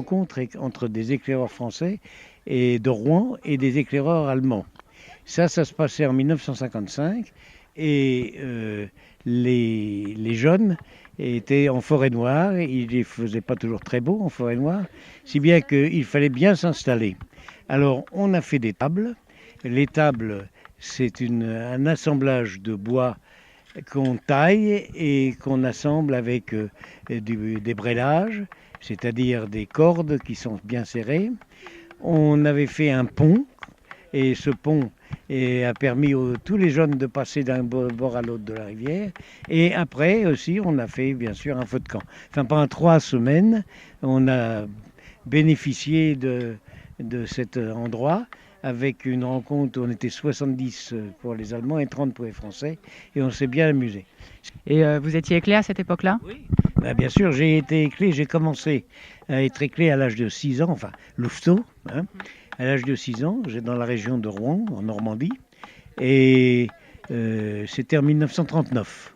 rencontre entre des éclaireurs français et de Rouen et des éclaireurs allemands. Ça se passait en 1955 et les jeunes étaient en forêt noire. Il ne faisait pas toujours très beau en forêt noire, si bien qu'il fallait bien s'installer. Alors on a fait des tables. Les tables, c'est un assemblage de bois qu'on taille et qu'on assemble avec des brellages, c'est-à-dire des cordes qui sont bien serrées. On avait fait un pont, et ce pont a permis à tous les jeunes de passer d'un bord à l'autre de la rivière. Et après aussi, on a fait bien sûr un feu de camp. Enfin, pendant 3 semaines, on a bénéficié de cet endroit, avec une rencontre où on était 70 pour les Allemands et 30 pour les Français, et on s'est bien amusé. Et vous étiez éclé à cette époque-là? Oui. Ben, bien sûr, j'ai été éclé, j'ai commencé à être éclé à l'âge de 6 ans, enfin, louveteau, hein, à l'âge de 6 ans, j'ai dans la région de Rouen, en Normandie, et c'était en 1939.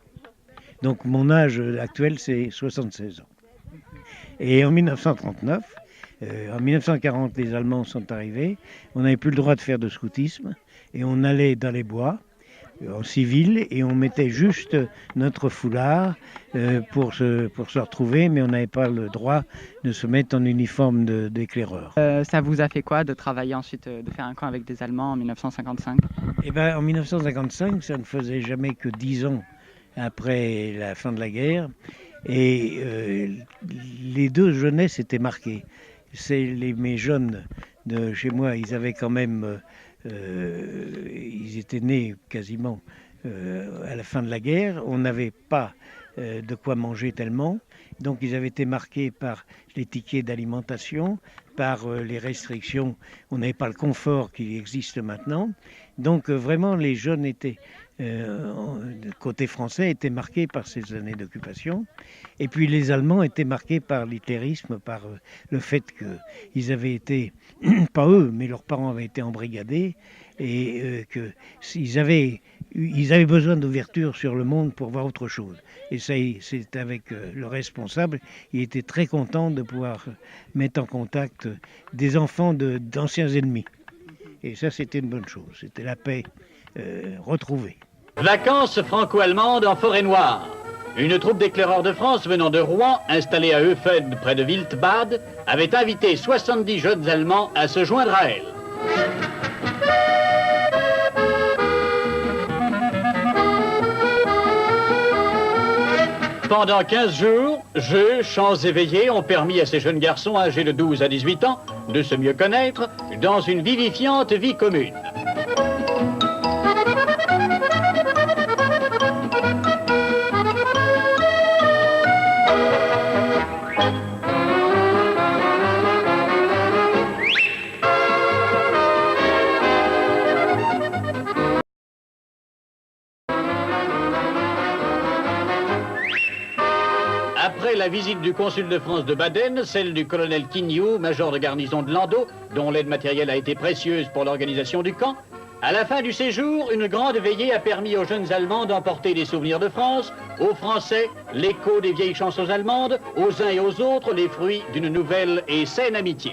Donc mon âge actuel, c'est 76 ans. Et en 1939, en 1940, les Allemands sont arrivés. On n'avait plus le droit de faire de scoutisme. Et on allait dans les bois, en civil, et on mettait juste notre foulard pour se retrouver. Mais on n'avait pas le droit de se mettre en uniforme d'éclaireur. Ça vous a fait quoi de travailler ensuite, de faire un camp avec des Allemands en 1955? Eh ben, en 1955, ça ne faisait jamais que 10 ans après la fin de la guerre. Et les deux jeunesses étaient marquées. Mes jeunes de chez moi, ils avaient quand même, ils étaient nés quasiment à la fin de la guerre. On n'avait pas de quoi manger tellement. Donc ils avaient été marqués par les tickets d'alimentation, par les restrictions. On n'avait pas le confort qui existe maintenant. Donc vraiment, les jeunes étaient, côté français, étaient marqués par ces années d'occupation. Et puis les Allemands étaient marqués par l'hitlérisme, par le fait qu'ils avaient été, pas eux, mais leurs parents avaient été embrigadés, et qu'ils avaient besoin d'ouverture sur le monde pour voir autre chose. Et ça, c'est avec le responsable, il était très content de pouvoir mettre en contact des enfants d'anciens ennemis. Et ça, c'était une bonne chose. C'était la paix retrouvée. Vacances franco-allemandes en forêt noire. Une troupe d'éclaireurs de France venant de Rouen, installée à Eufen près de Wildbad, avait invité 70 jeunes Allemands à se joindre à elle. Pendant 15 jours, jeux, chants éveillés ont permis à ces jeunes garçons âgés de 12 à 18 ans de se mieux connaître dans une vivifiante vie commune. Après la visite du consul de France de Baden, celle du colonel Quignou, major de garnison de Landau, dont l'aide matérielle a été précieuse pour l'organisation du camp, à la fin du séjour, une grande veillée a permis aux jeunes Allemands d'emporter des souvenirs de France, aux Français, l'écho des vieilles chansons allemandes, aux uns et aux autres, les fruits d'une nouvelle et saine amitié.